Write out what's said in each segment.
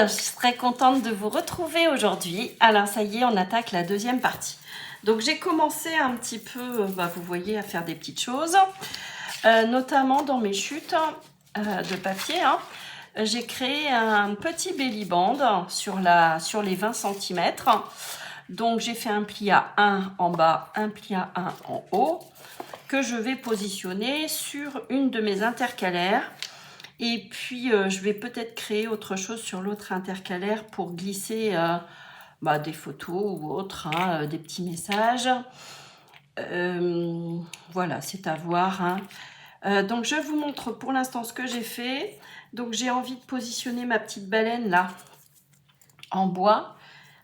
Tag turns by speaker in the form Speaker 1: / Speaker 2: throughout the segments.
Speaker 1: je suis très contente de vous retrouver aujourd'hui. Alors ça y est, on attaque la deuxième partie. Donc j'ai commencé un petit peu, vous voyez, à faire des petites choses, notamment dans mes chutes de papier. J'ai créé un petit belly band sur les 20 cm. Donc j'ai fait un pli à 1 en bas, un pli à 1 en haut, que je vais positionner sur une de mes intercalaires. Et puis, je vais peut-être créer autre chose sur l'autre intercalaire pour glisser des photos ou autre, des petits messages. Voilà, c'est à voir. Donc, je vous montre pour l'instant ce que j'ai fait. Donc, j'ai envie de positionner ma petite baleine là, en bois,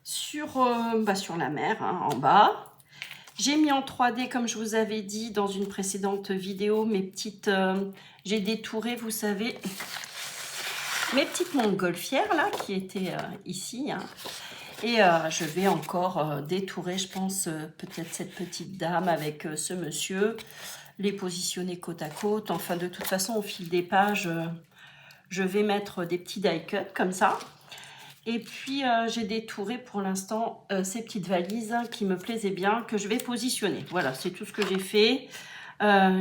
Speaker 1: sur la mer, en bas. J'ai mis en 3D, comme je vous avais dit dans une précédente vidéo, mes petites... j'ai détouré, vous savez, mes petites montgolfières, là, qui étaient ici. Et je vais encore détourer, je pense, peut-être cette petite dame avec ce monsieur, les positionner côte à côte. Enfin, de toute façon, au fil des pages, je vais mettre des petits die cuts comme ça. Et puis, j'ai détouré pour l'instant ces petites valises qui me plaisaient bien, que je vais positionner. Voilà, c'est tout ce que j'ai fait.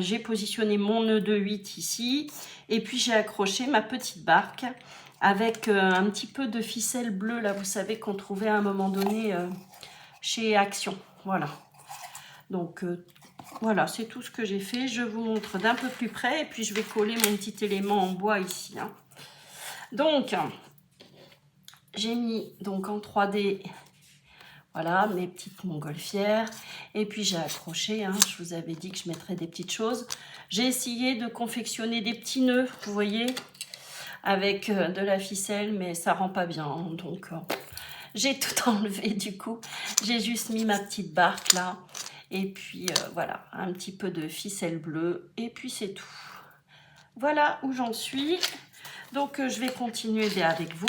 Speaker 1: J'ai positionné mon nœud de 8 ici. Et puis, j'ai accroché ma petite barque avec un petit peu de ficelle bleue, là, vous savez, qu'on trouvait à un moment donné chez Action. Voilà. Donc, voilà, c'est tout ce que j'ai fait. Je vous montre d'un peu plus près. Et puis, je vais coller mon petit élément en bois ici. Donc... j'ai mis donc en 3D, voilà, mes petites montgolfières. Et puis j'ai accroché, je vous avais dit que je mettrais des petites choses. J'ai essayé de confectionner des petits nœuds, vous voyez, avec de la ficelle, mais ça rend pas bien. Donc j'ai tout enlevé du coup. J'ai juste mis ma petite barque là. Et puis voilà, un petit peu de ficelle bleue. Et puis c'est tout. Voilà où j'en suis. Donc je vais continuer avec vous.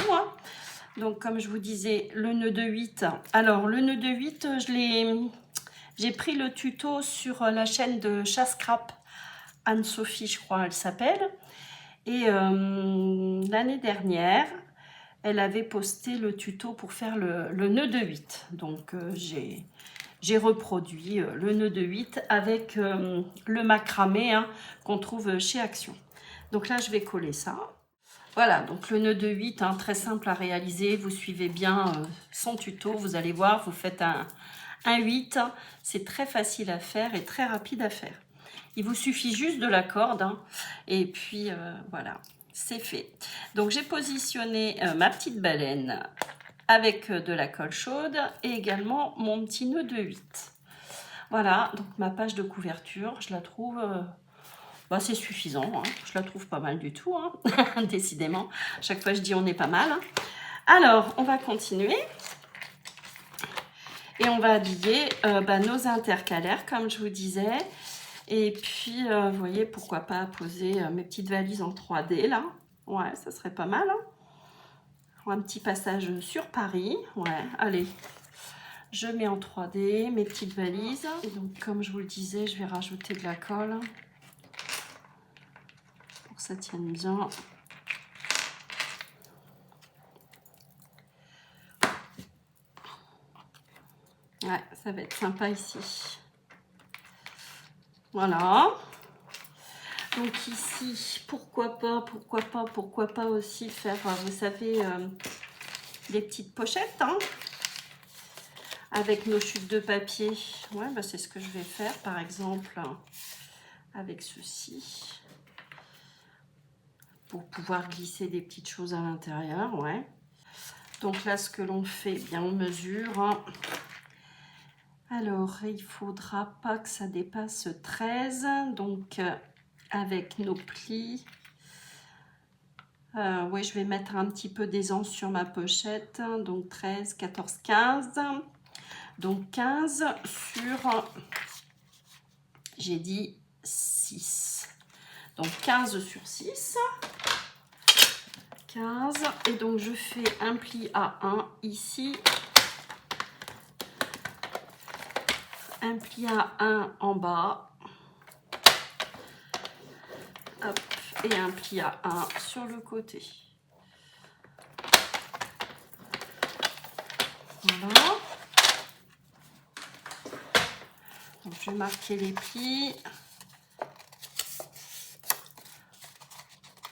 Speaker 1: Donc, comme je vous disais, le nœud de 8. Alors, le nœud de 8, j'ai pris le tuto sur la chaîne de Chasse-Crape. Anne-Sophie, je crois, elle s'appelle. Et l'année dernière, elle avait posté le tuto pour faire le nœud de 8. Donc, j'ai reproduit le nœud de 8 avec le macramé qu'on trouve chez Action. Donc là, je vais coller ça. Voilà, donc le nœud de 8, très simple à réaliser. Vous suivez bien son tuto, vous allez voir, vous faites un 8. C'est très facile à faire et très rapide à faire. Il vous suffit juste de la corde. Et puis, voilà, c'est fait. Donc, j'ai positionné ma petite baleine avec de la colle chaude et également mon petit nœud de 8. Voilà, donc ma page de couverture, je la trouve... c'est suffisant, je la trouve pas mal du tout, décidément. Chaque fois je dis on est pas mal. Alors, on va continuer. Et on va habiller nos intercalaires, comme je vous disais. Et puis, vous voyez, pourquoi pas poser mes petites valises en 3D, là. Ouais, ça serait pas mal. Un petit passage sur Paris. Ouais, allez. Je mets en 3D mes petites valises. Et donc, comme je vous le disais, je vais rajouter de la colle. Pour que ça tienne bien. Ouais, ça va être sympa ici. Voilà. Donc ici, pourquoi pas aussi faire, vous savez, des petites pochettes, avec nos chutes de papier. Ouais, c'est ce que je vais faire, par exemple, avec ceci. Pour pouvoir glisser des petites choses à l'intérieur, ouais. Donc là, ce que l'on fait, bien on mesure. Alors, il faudra pas que ça dépasse 13. Donc, avec nos plis. Oui, je vais mettre un petit peu d'aisance sur ma pochette. Donc, 13, 14, 15. Donc, 15 sur, j'ai dit 6. Donc, 15 sur 6. 15. Et donc, je fais un pli à 1 ici. Un pli à 1 en bas. Hop, et un pli à 1 sur le côté. Voilà. Donc, je vais marquer les plis.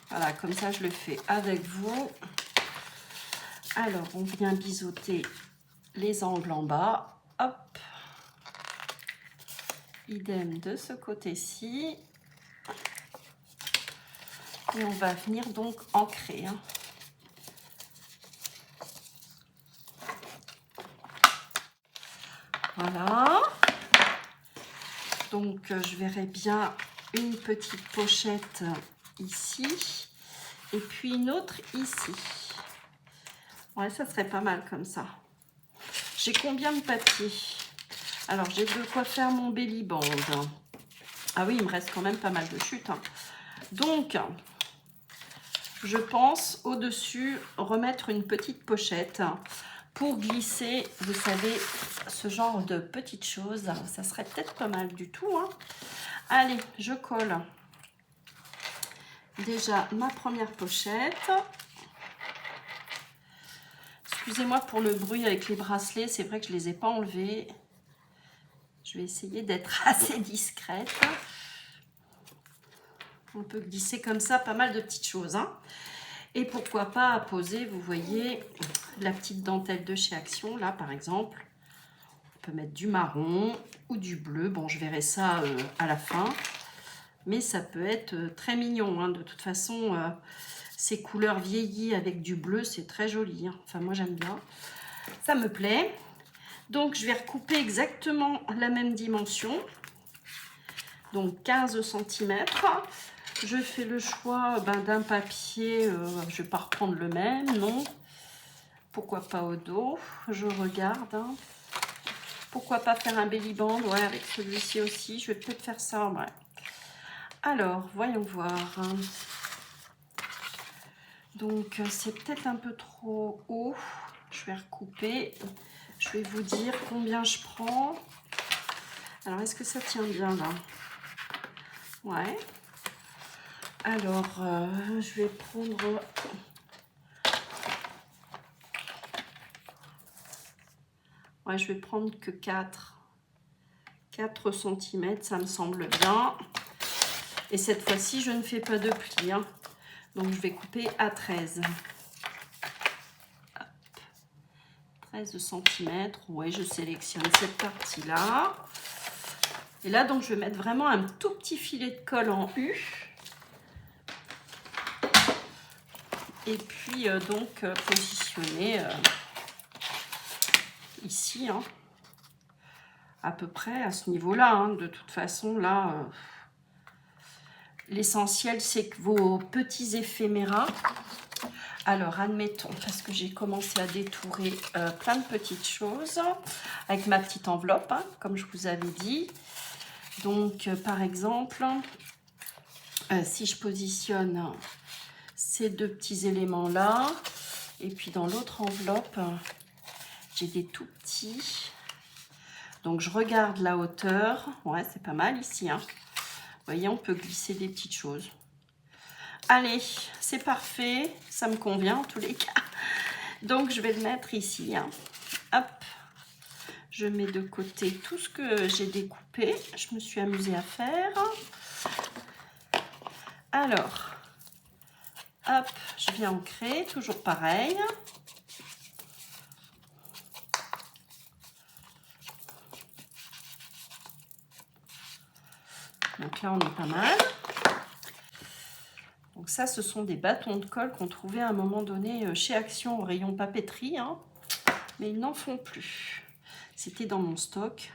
Speaker 1: Voilà, comme ça, je le fais avec vous. Alors, on vient biseauter les angles en bas. Hop. Idem de ce côté-ci. Et on va venir donc ancrer. Hein. Voilà. Donc, je verrai bien une petite pochette ici. Et puis une autre ici. Ouais, ça serait pas mal comme ça. J'ai combien de papier? Alors, j'ai de quoi faire mon belly band. Ah oui, il me reste quand même pas mal de chutes. Hein. Donc, je pense au-dessus remettre une petite pochette pour glisser, vous savez, ce genre de petites choses. Ça serait peut-être pas mal du tout. Hein. Allez, je colle déjà ma première pochette. Excusez-moi pour le bruit avec les bracelets, c'est vrai que je ne les ai pas enlevés. Je vais essayer d'être assez discrète. On peut glisser comme ça pas mal de petites choses. Hein. Et pourquoi pas poser, vous voyez, la petite dentelle de chez Action, là par exemple. On peut mettre du marron ou du bleu. Bon, je verrai ça à la fin. Mais ça peut être très mignon. Hein. De toute façon, ces couleurs vieillies avec du bleu, c'est très joli. Hein. Enfin, moi, j'aime bien. Ça me plaît. Donc, je vais recouper exactement la même dimension. Donc, 15 cm. Je fais le choix d'un papier. Je ne vais pas reprendre le même, non. Pourquoi pas au dos? Je regarde. Hein. Pourquoi pas faire un belly band? Ouais, avec celui-ci aussi. Je vais peut-être faire ça, ouais. Alors, voyons voir. Donc, c'est peut-être un peu trop haut. Je vais recouper. Je vais vous dire combien je prends. Alors, est-ce que ça tient bien là? Ouais. Alors, je vais prendre... Ouais, je vais prendre que 4 cm, ça me semble bien. Et cette fois-ci, je ne fais pas de plis. Hein. Donc, je vais couper à 13. Hop. 13 cm. Oui, je sélectionne cette partie-là. Et là, donc, je vais mettre vraiment un tout petit filet de colle en U. Et puis, donc, positionner ici, hein, à peu près à ce niveau-là. Hein. De toute façon, là... L'essentiel, c'est que vos petits éphéméras, alors admettons, parce que j'ai commencé à détourer plein de petites choses avec ma petite enveloppe, hein, comme je vous avais dit. Donc, par exemple, si je positionne ces deux petits éléments-là, et puis dans l'autre enveloppe, j'ai des tout petits. Donc, je regarde la hauteur. Ouais, c'est pas mal ici, hein. Vous voyez, on peut glisser des petites choses. Allez, c'est parfait. Ça me convient en tous les cas. Donc, je vais le mettre ici. Hein. Hop. Je mets de côté tout ce que j'ai découpé. Je me suis amusée à faire. Alors, hop, je viens ancrer. Toujours pareil. Donc là, on est pas mal. Donc ça, ce sont des bâtons de colle qu'on trouvait à un moment donné chez Action au rayon papeterie. Hein. Mais ils n'en font plus. C'était dans mon stock.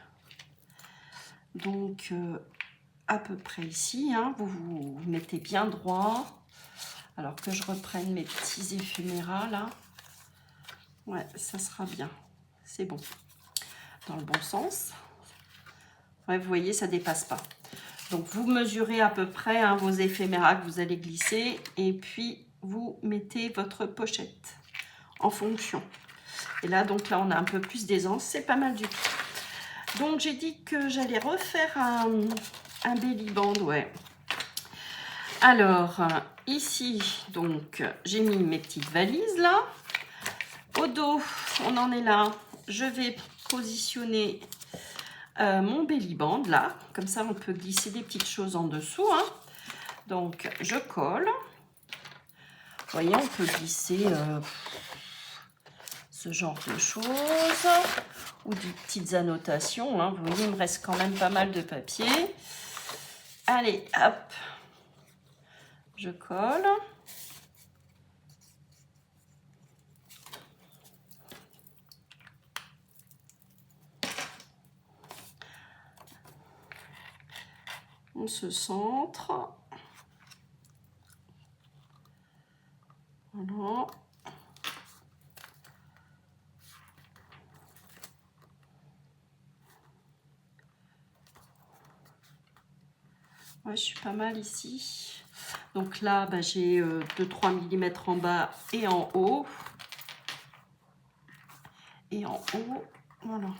Speaker 1: Donc, à peu près ici, hein, vous vous mettez bien droit. Alors que je reprenne mes petits éphéméras, là. Ouais, ça sera bien. C'est bon. Dans le bon sens. Ouais, vous voyez, ça ne dépasse pas. Donc, vous mesurez à peu près hein, vos éphéméras que vous allez glisser. Et puis, vous mettez votre pochette en fonction. Et là, donc là, on a un peu plus d'aisance. C'est pas mal du tout. Donc, j'ai dit que j'allais refaire un belly band, ouais. Alors, ici, donc, j'ai mis mes petites valises, là. Au dos, on en est là. je vais positionner mon belly band là. Comme ça, on peut glisser des petites choses en dessous. Hein. Donc, je colle. Vous voyez, on peut glisser ce genre de choses ou des petites annotations. Hein. Vous voyez, il me reste quand même pas mal de papier. Allez, hop, je colle. On se centre. Voilà. Ouais, je suis pas mal ici. Donc là, bah, j'ai 2-3 mm en bas et en haut. Et en haut, voilà.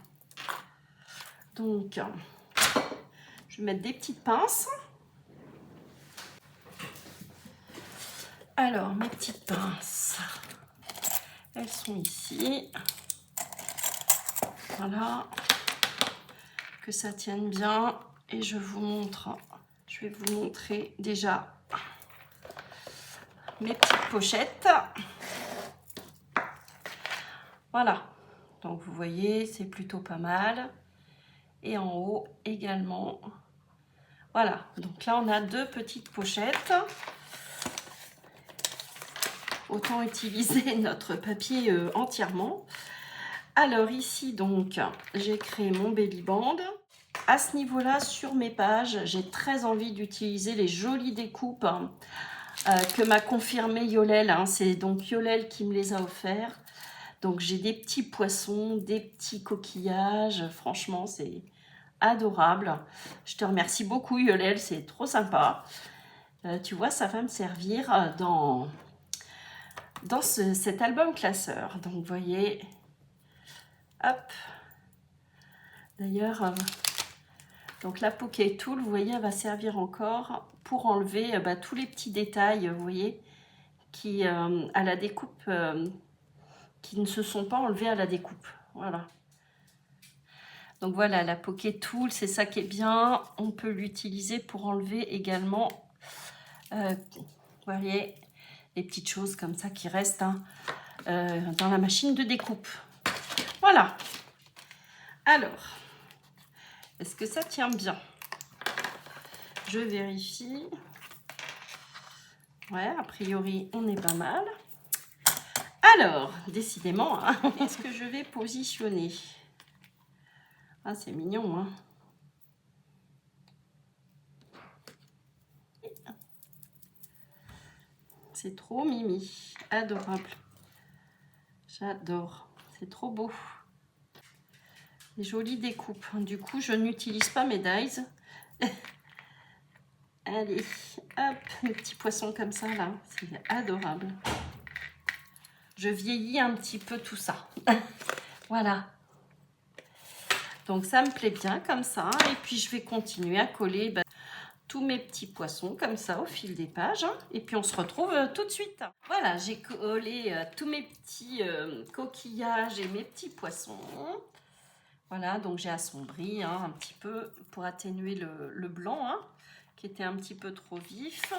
Speaker 1: Donc, je vais mettre des petites pinces. Alors, mes petites pinces, elles sont ici. Voilà. Que ça tienne bien. Et je vous montre, je vais vous montrer déjà mes petites pochettes. Voilà. Donc, vous voyez, c'est plutôt pas mal. Et en haut également. Voilà. Donc là, on a 2 petites pochettes. Autant utiliser notre papier entièrement. Alors ici, donc, j'ai créé mon belly band. À ce niveau-là, sur mes pages, j'ai très envie d'utiliser les jolies découpes que m'a confirmé Yolel. Hein. C'est donc Yolel qui me les a offerts. Donc j'ai des petits poissons, des petits coquillages. Franchement, c'est adorable. Je te remercie beaucoup Yolel, c'est trop sympa. Tu vois, ça va me servir dans cet album classeur. Donc vous voyez, hop. D'ailleurs, donc la Pocket Tool, vous voyez, elle va servir encore pour enlever tous les petits détails, vous voyez, qui à la découpe, qui ne se sont pas enlevés à la découpe. Voilà. Donc voilà, la Pocket Tool, c'est ça qui est bien. On peut l'utiliser pour enlever également, vous voyez, les petites choses comme ça qui restent hein, dans la machine de découpe. Voilà. Alors, est-ce que ça tient bien? Je vérifie. Ouais, a priori, on est pas mal. Alors, décidément, hein, est-ce que je vais positionner? Ah, c'est mignon, hein. C'est trop mimi. Adorable. J'adore. C'est trop beau. Des jolies découpes. Du coup, je n'utilise pas mes dies. Allez, hop, mes petits poissons comme ça, là. C'est adorable. Je vieillis un petit peu tout ça. Voilà. Donc, ça me plaît bien comme ça. Et puis, je vais continuer à coller tous mes petits poissons comme ça au fil des pages. Hein. Et puis, on se retrouve tout de suite. Voilà, j'ai collé tous mes petits coquillages et mes petits poissons. Voilà, donc j'ai assombri hein, un petit peu pour atténuer le blanc hein, qui était un petit peu trop vif.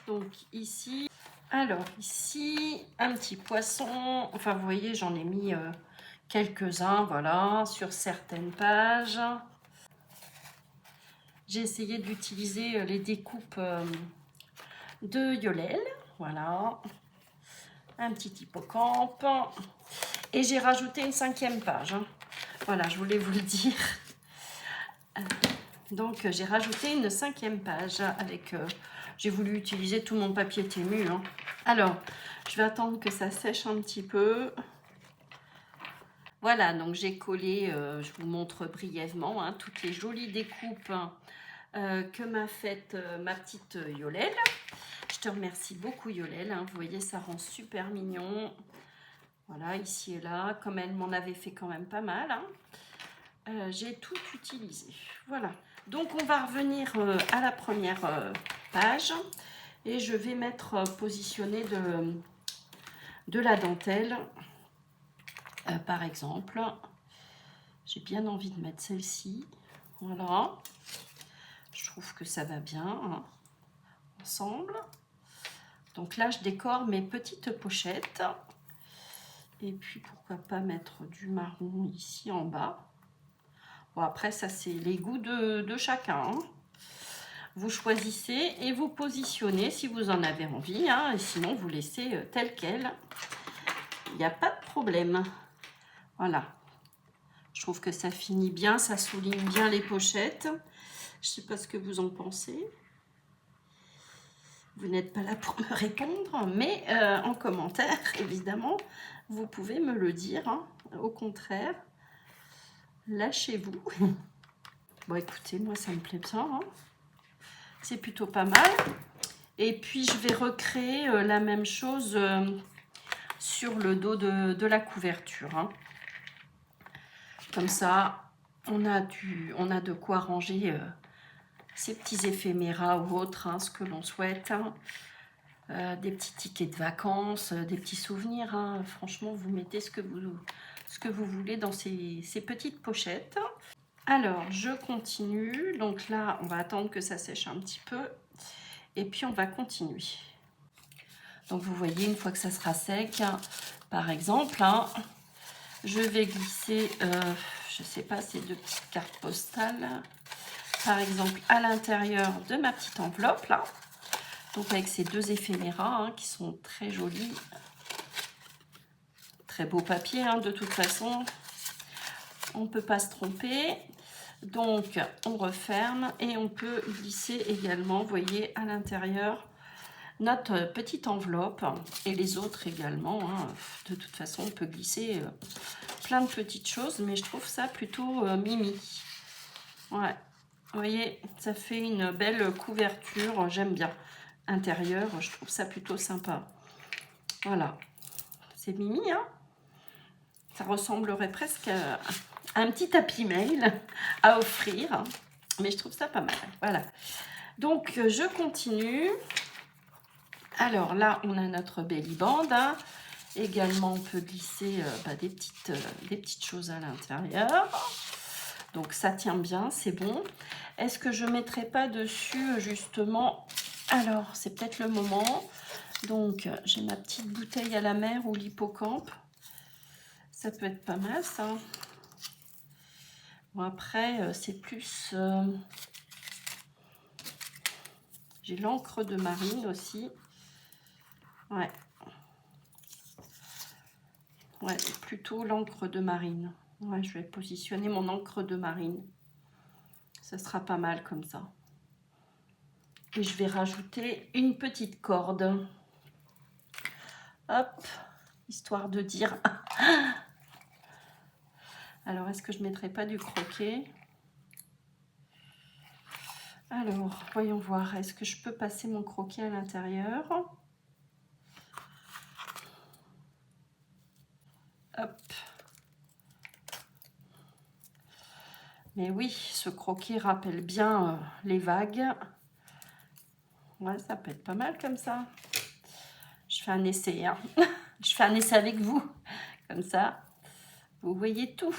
Speaker 1: Donc ici, alors ici, un petit poisson. Enfin, vous voyez, j'en ai mis quelques-uns, voilà, sur certaines pages. J'ai essayé d'utiliser les découpes de Yolel. Voilà, un petit hippocampe. Et j'ai rajouté une 5e page. Hein. Voilà, je voulais vous le dire. Donc, j'ai rajouté une 5e page avec... j'ai voulu utiliser tout mon papier Tému. Hein. Alors, je vais attendre que ça sèche un petit peu. Voilà, donc j'ai collé, je vous montre brièvement, hein, toutes les jolies découpes que m'a faites ma petite Yolel. Je te remercie beaucoup Yolel. Hein. Vous voyez, ça rend super mignon. Voilà, ici et là, comme elle m'en avait fait quand même pas mal. Hein. J'ai tout utilisé. Voilà. Donc, on va revenir à la première page. Et je vais mettre positionné de la dentelle. Par exemple, j'ai bien envie de mettre celle-ci. Voilà. Je trouve que ça va bien hein, ensemble. Donc là, je décore mes petites pochettes. Et puis, pourquoi pas mettre du marron ici en bas. Bon, après, ça, c'est les goûts de chacun. Hein. Vous choisissez et vous positionnez si vous en avez envie. Hein, et sinon, vous laissez tel quel. Il n'y a pas de problème. Voilà. Je trouve que ça finit bien, ça souligne bien les pochettes. Je ne sais pas ce que vous en pensez. Vous n'êtes pas là pour me répondre, mais en commentaire, évidemment, vous pouvez me le dire. Hein. Au contraire, lâchez-vous. Bon, écoutez, moi, ça me plaît bien. Hein. C'est plutôt pas mal. Et puis, je vais recréer la même chose sur le dos de la couverture. Hein. Comme ça, on a de quoi ranger ces petits éphéméras ou autres, hein, ce que l'on souhaite. Hein. Des petits tickets de vacances, des petits souvenirs. Hein. Franchement, vous mettez ce que vous voulez dans ces petites pochettes. Alors, je continue. Donc là, on va attendre que ça sèche un petit peu. Et puis, on va continuer. Donc, vous voyez, une fois que ça sera sec, hein, par exemple, hein, je vais glisser, je ne sais pas, ces 2 petites cartes postales, par exemple, à l'intérieur de ma petite enveloppe, là. Donc, avec ces 2 éphéméras hein, qui sont très jolis. Très beau papier, hein, de toute façon. On ne peut pas se tromper. Donc, on referme et on peut glisser également, vous voyez, à l'intérieur notre petite enveloppe et les autres également. Hein. De toute façon, on peut glisser plein de petites choses, mais je trouve ça plutôt mimi. Ouais, vous voyez, ça fait une belle couverture, j'aime bien. Intérieur, je trouve ça plutôt sympa. Voilà, c'est mimi, hein. Ça ressemblerait presque à un petit tapis mail à offrir, mais je trouve ça pas mal. Voilà, donc je continue. Alors là, on a notre belly band. Hein. Également, on peut glisser des petites choses à l'intérieur. Donc ça tient bien, c'est bon. Est-ce que je ne mettrai pas dessus justement? Alors, c'est peut-être le moment. Donc, j'ai ma petite bouteille à la mer ou l'hippocampe. Ça peut être pas mal, ça. Bon, après, c'est plus... j'ai l'encre de marine aussi. Ouais. Ouais, plutôt l'encre de marine. Ouais, je vais positionner mon encre de marine. Ça sera pas mal comme ça. Et je vais rajouter une petite corde. Hop, histoire de dire... Alors, est-ce que je ne mettrai pas du croquet? Alors, voyons voir. Est-ce que je peux passer mon croquet à l'intérieur? Hop. Mais oui, ce croquet rappelle bien les vagues. Ouais, ça peut être pas mal comme ça. Je fais un essai. Hein. Je fais un essai avec vous. Comme ça, vous voyez tout.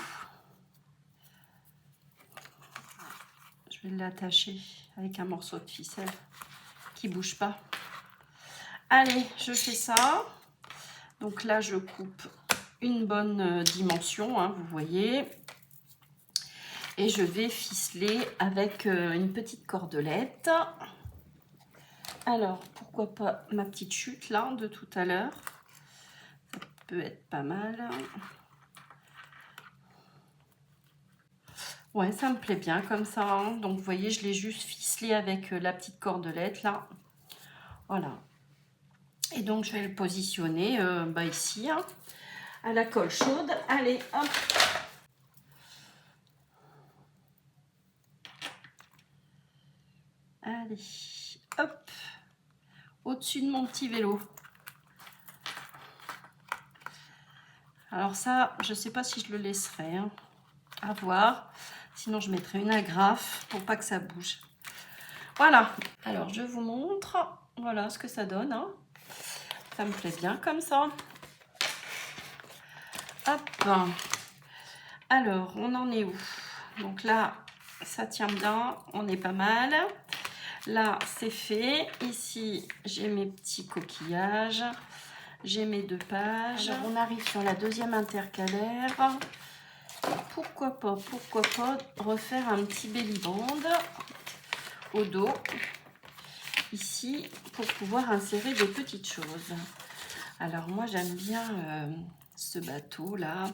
Speaker 1: Je vais l'attacher avec un morceau de ficelle qui ne bouge pas. Allez, je fais ça. Donc là, je coupe une bonne dimension, hein, vous voyez. Et je vais ficeler avec une petite cordelette. Alors, pourquoi pas ma petite chute là de tout à l'heure. Ça peut être pas mal. Ouais, ça me plaît bien comme ça. Hein. Donc, vous voyez, je l'ai juste ficelé avec la petite cordelette là. Voilà. Et donc, je vais le positionner ici, hein, à la colle chaude. Allez, hop. Allez, hop. Au-dessus de mon petit vélo. Alors ça, je ne sais pas si je le laisserai. Hein, à voir. Sinon, je mettrai une agrafe pour pas que ça bouge. Voilà. Alors, je vous montre. Voilà ce que ça donne. Hein. Ça me plaît bien comme ça. Hop. Alors, on en est où? Donc là, ça tient bien, on est pas mal. Là, c'est fait. Ici, j'ai mes petits coquillages. J'ai mes 2 pages. Alors, on arrive sur la deuxième intercalaire. Pourquoi pas refaire un petit belly band au dos. Ici, pour pouvoir insérer des petites choses. Alors, moi, j'aime bien ce bateau-là.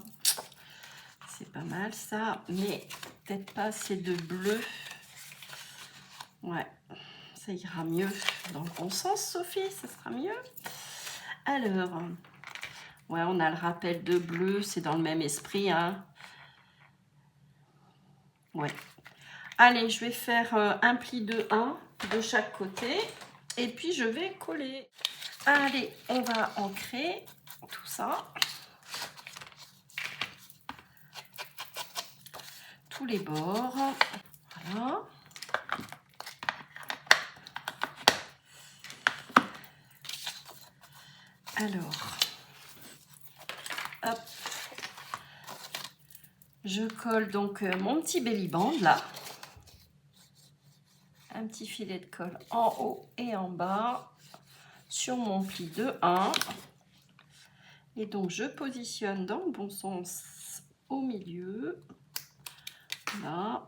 Speaker 1: C'est pas mal, ça. Mais peut-être pas assez de bleu. Ouais, ça ira mieux dans le bon sens, Sophie. Ça sera mieux. Alors, ouais, on a le rappel de bleu. C'est dans le même esprit, hein. Ouais. Allez, je vais faire un pli de 1 de chaque côté. Et puis, je vais coller. Allez, on va ancrer tout ça. Tous les bords. Voilà. Alors, hop. Je colle donc mon petit belly band là. Un petit filet de colle en haut et en bas sur mon pli de 1. Et donc, je positionne dans le bon sens au milieu. Là.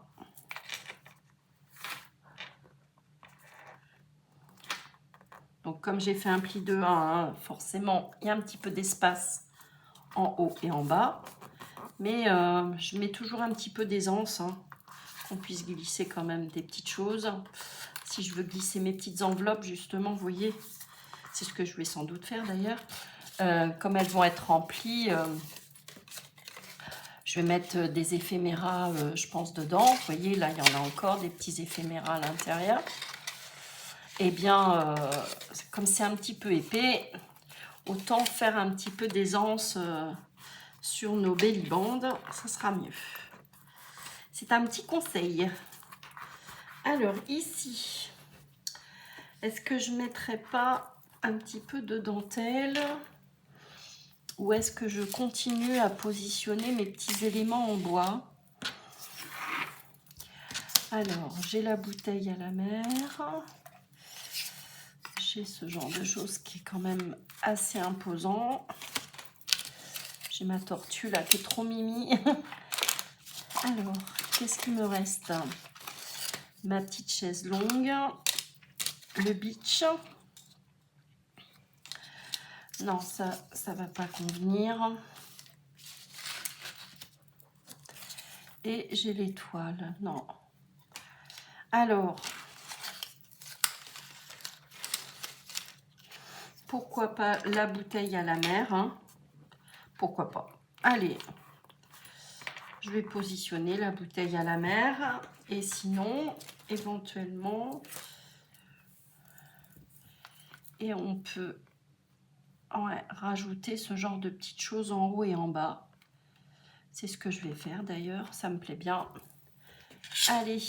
Speaker 1: Donc, comme j'ai fait un pli de 1, forcément, il y a un petit peu d'espace en haut et en bas. Mais je mets toujours un petit peu d'aisance, hein, qu'on puisse glisser quand même des petites choses. Si je veux glisser mes petites enveloppes, justement, vous voyez, c'est ce que je vais sans doute faire d'ailleurs. Comme elles vont être remplies, je vais mettre des éphéméras, je pense, dedans. Vous voyez, là, il y en a encore des petits éphéméras à l'intérieur. Eh bien, comme c'est un petit peu épais, autant faire un petit peu d'aisance sur nos belly bands, ça sera mieux. C'est un petit conseil. Alors, ici, est-ce que je ne mettrais pas un petit peu de dentelle? Ou est-ce que je continue à positionner mes petits éléments en bois? Alors, j'ai la bouteille à la mer. J'ai ce genre de choses qui est quand même assez imposant. J'ai ma tortue là qui est trop mimi. Alors, qu'est-ce qu'il me reste? Ma petite chaise longue. Le beach. Non, ça va pas convenir. Et j'ai l'étoile. Non. Alors, pourquoi pas la bouteille à la mer, hein? Pourquoi pas? Allez, je vais positionner la bouteille à la mer. Et sinon, éventuellement, et on peut rajouter ce genre de petites choses en haut et en bas. C'est ce que je vais faire d'ailleurs, ça me plaît bien. Allez.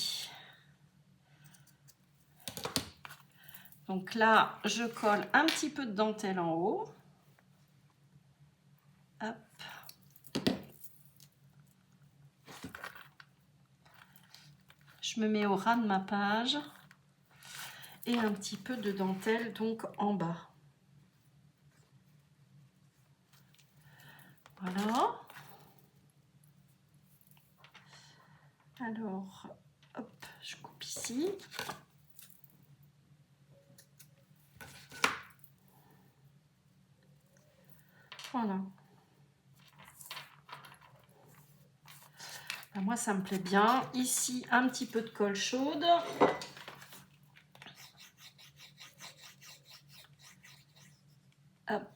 Speaker 1: Donc là, je colle un petit peu de dentelle en haut. Hop. Je me mets au ras de ma page. Et un petit peu de dentelle donc en bas. Voilà. Alors, hop, je coupe ici. Voilà. Ben, moi, ça me plaît bien. Ici, un petit peu de colle chaude. Hop.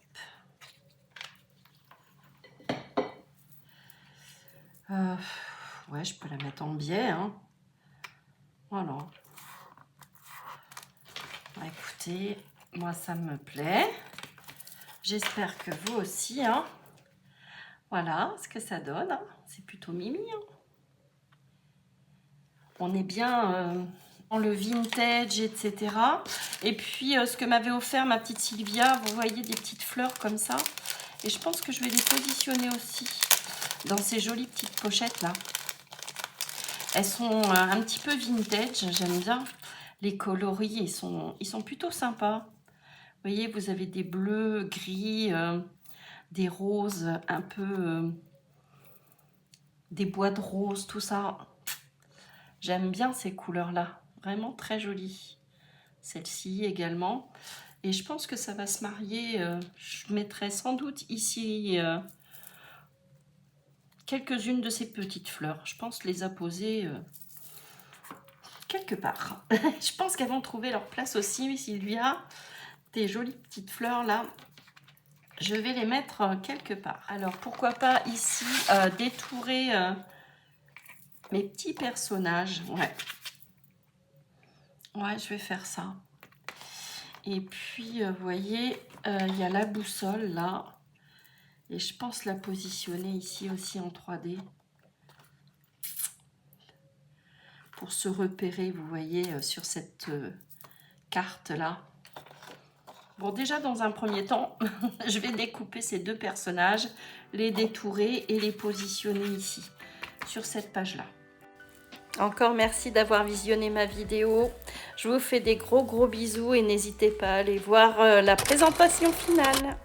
Speaker 1: Ouais, je peux la mettre en biais, hein. Voilà. Bah, écoutez, moi, ça me plaît. J'espère que vous aussi, hein. Voilà ce que ça donne, hein. C'est plutôt mimi, hein. On est bien dans le vintage, etc. Et puis, ce que m'avait offert ma petite Sylvia, vous voyez des petites fleurs comme ça. Et je pense que je vais les positionner aussi dans ces jolies petites pochettes là. Elles sont un petit peu vintage, j'aime bien. Les coloris, ils sont plutôt sympas. Vous voyez, vous avez des bleus, gris, des roses, un peu des bois de rose, tout ça. J'aime bien ces couleurs-là, vraiment très jolies. Celle-ci également. Et je pense que ça va se marier. Je mettrai sans doute ici quelques-unes de ces petites fleurs. Je pense les apposer quelque part. Je pense qu'elles vont trouver leur place aussi, s'il y a des jolies petites fleurs là. Je vais les mettre quelque part. Alors, pourquoi pas ici détourer mes petits personnages. Ouais. Ouais, je vais faire ça. Et puis, vous voyez, il y a la boussole là. Et je pense la positionner ici aussi en 3D. Pour se repérer, vous voyez, sur cette carte là. Bon, déjà dans un premier temps, je vais découper ces deux personnages, les détourer et les positionner ici, sur cette page-là. Encore merci d'avoir visionné ma vidéo. Je vous fais des gros bisous et n'hésitez pas à aller voir la présentation finale.